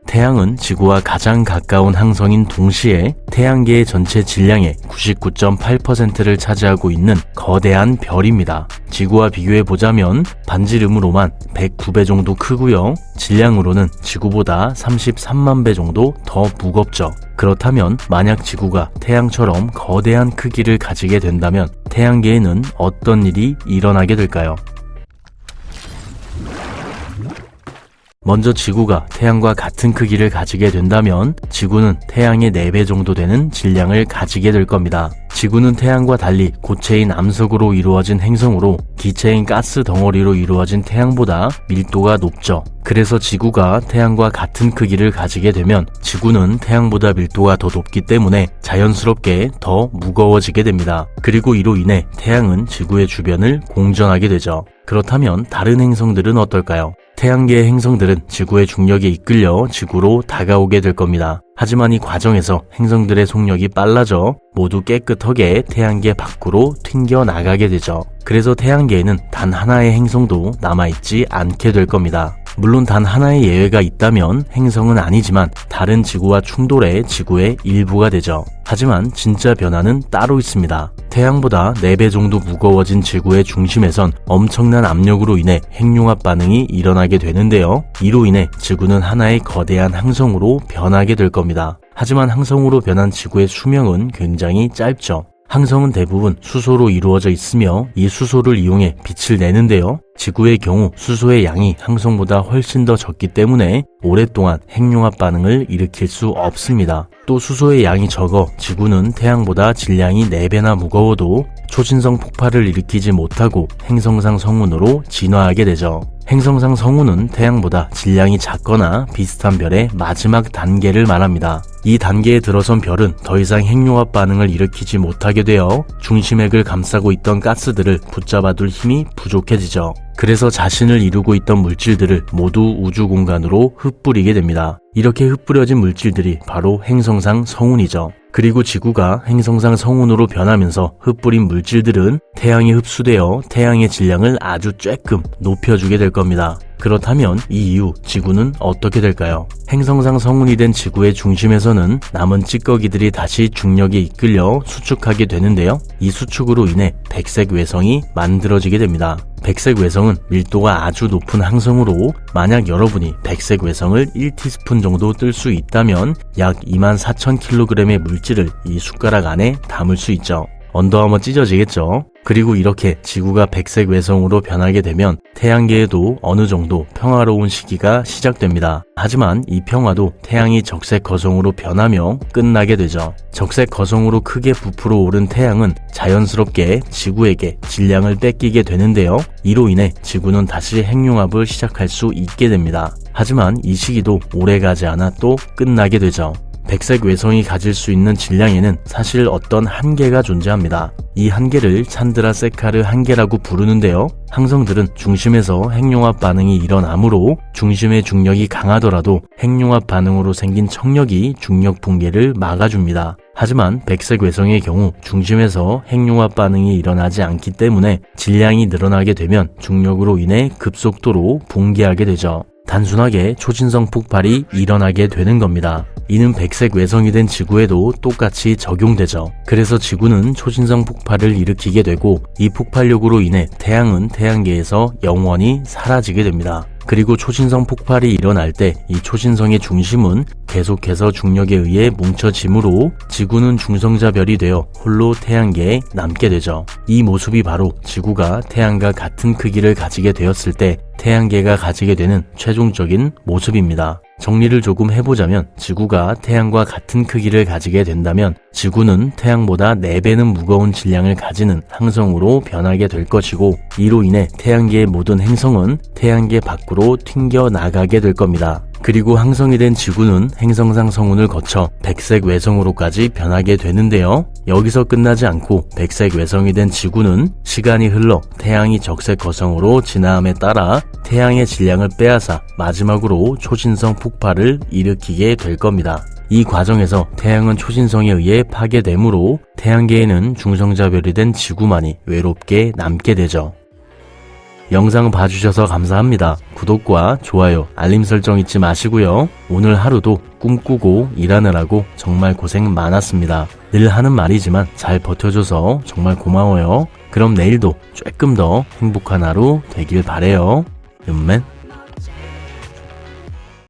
태양은 지구와 가장 가까운 항성인 동시에 태양계의 전체 질량의 99.8%를 차지하고 있는 거대한 별입니다. 지구와 비교해보자면 반지름으로만 109배 정도 크고요. 질량으로는 지구보다 33만 배 정도 더 무겁죠. 그렇다면 만약 지구가 태양처럼 거대한 크기를 가지게 된다면 태양계에는 어떤 일이 일어나게 될까요? 먼저 지구가 태양과 같은 크기를 가지게 된다면 지구는 태양의 4배 정도 되는 질량을 가지게 될 겁니다. 지구는 태양과 달리 고체인 암석으로 이루어진 행성으로 기체인 가스 덩어리로 이루어진 태양보다 밀도가 높죠. 그래서 지구가 태양과 같은 크기를 가지게 되면 지구는 태양보다 밀도가 더 높기 때문에 자연스럽게 더 무거워지게 됩니다. 그리고 이로 인해 태양은 지구의 주변을 공전하게 되죠. 그렇다면 다른 행성들은 어떨까요? 태양계의 행성들은 지구의 중력에 이끌려 지구로 다가오게 될 겁니다. 하지만 이 과정에서 행성들의 속력이 빨라져 모두 깨끗하게 태양계 밖으로 튕겨나가게 되죠. 그래서 태양계에는 단 하나의 행성도 남아있지 않게 될 겁니다. 물론 단 하나의 예외가 있다면 행성은 아니지만 다른 지구와 충돌해 지구의 일부가 되죠. 하지만 진짜 변화는 따로 있습니다. 태양보다 4배 정도 무거워진 지구의 중심에선 엄청난 압력으로 인해 핵융합 반응이 일어나게 되는데요. 이로 인해 지구는 하나의 거대한 항성으로 변하게 될 겁니다. 하지만 항성으로 변한 지구의 수명은 굉장히 짧죠. 항성은 대부분 수소로 이루어져 있으며 이 수소를 이용해 빛을 내는데요. 지구의 경우 수소의 양이 항성보다 훨씬 더 적기 때문에 오랫동안 핵융합 반응을 일으킬 수 없습니다. 또 수소의 양이 적어 지구는 태양보다 질량이 4배나 무거워도 초신성 폭발을 일으키지 못하고 행성상 성운으로 진화하게 되죠. 행성상 성운은 태양보다 질량이 작거나 비슷한 별의 마지막 단계를 말합니다. 이 단계에 들어선 별은 더 이상 핵융합 반응을 일으키지 못하게 되어 중심핵을 감싸고 있던 가스들을 붙잡아둘 힘이 부족해지죠. 그래서 자신을 이루고 있던 물질들을 모두 우주 공간으로 흩뿌리게 됩니다. 이렇게 흩뿌려진 물질들이 바로 행성상 성운이죠. 그리고 지구가 행성상 성운으로 변하면서 흩뿌린 물질들은 태양에 흡수되어 태양의 질량을 아주 쬐끔 높여주게 될 겁니다. 그렇다면 이 이후 지구는 어떻게 될까요? 행성상 성운이 된 지구의 중심에서는 남은 찌꺼기들이 다시 중력에 이끌려 수축하게 되는데요. 이 수축으로 인해 백색 외성이 만들어지게 됩니다. 백색 외성은 밀도가 아주 높은 항성으로 만약 여러분이 백색 외성을 1티스푼 정도 뜰 수 있다면 약 24,000kg의 물질을 이 숟가락 안에 담을 수 있죠. 언더아머 찢어지겠죠? 그리고 이렇게 지구가 백색 외성으로 변하게 되면 태양계에도 어느 정도 평화로운 시기가 시작됩니다. 하지만 이 평화도 태양이 적색 거성으로 변하며 끝나게 되죠. 적색 거성으로 크게 부풀어 오른 태양은 자연스럽게 지구에게 질량을 뺏기게 되는데요. 이로 인해 지구는 다시 핵융합을 시작할 수 있게 됩니다. 하지만 이 시기도 오래가지 않아 또 끝나게 되죠. 백색 외성이 가질 수 있는 질량에는 사실 어떤 한계가 존재합니다. 이 한계를 찬드라세카르 한계라고 부르는데요. 항성들은 중심에서 핵융합 반응이 일어나므로 중심의 중력이 강하더라도 핵융합 반응으로 생긴 청력이 중력 붕괴를 막아줍니다. 하지만 백색 외성의 경우 중심에서 핵융합 반응이 일어나지 않기 때문에 질량이 늘어나게 되면 중력으로 인해 급속도로 붕괴하게 되죠. 단순하게 초신성 폭발이 일어나게 되는 겁니다. 이는 백색 외성이 된 지구에도 똑같이 적용되죠. 그래서 지구는 초신성 폭발을 일으키게 되고 이 폭발력으로 인해 태양은 태양계에서 영원히 사라지게 됩니다. 그리고 초신성 폭발이 일어날 때 이 초신성의 중심은 계속해서 중력에 의해 뭉쳐지므로 지구는 중성자별이 되어 홀로 태양계에 남게 되죠. 이 모습이 바로 지구가 태양과 같은 크기를 가지게 되었을 때 태양계가 가지게 되는 최종적인 모습입니다. 정리를 조금 해보자면 지구가 태양과 같은 크기를 가지게 된다면 지구는 태양보다 4배는 무거운 질량을 가지는 항성으로 변하게 될 것이고 이로 인해 태양계의 모든 행성은 태양계 밖으로 튕겨 나가게 될 겁니다. 그리고 항성이 된 지구는 행성상 성운을 거쳐 백색 외성으로까지 변하게 되는데요. 여기서 끝나지 않고 백색 외성이 된 지구는 시간이 흘러 태양이 적색 거성으로 진화함에 따라 태양의 질량을 빼앗아 마지막으로 초신성 폭발을 일으키게 될 겁니다. 이 과정에서 태양은 초신성에 의해 파괴되므로 태양계에는 중성자별이 된 지구만이 외롭게 남게 되죠. 영상 봐주셔서 감사합니다. 구독과 좋아요, 알림 설정 잊지 마시고요. 오늘 하루도 꿈꾸고 일하느라고 정말 고생 많았습니다. 늘 하는 말이지만 잘 버텨줘서 정말 고마워요. 그럼 내일도 조금 더 행복한 하루 되길 바래요. 윤맨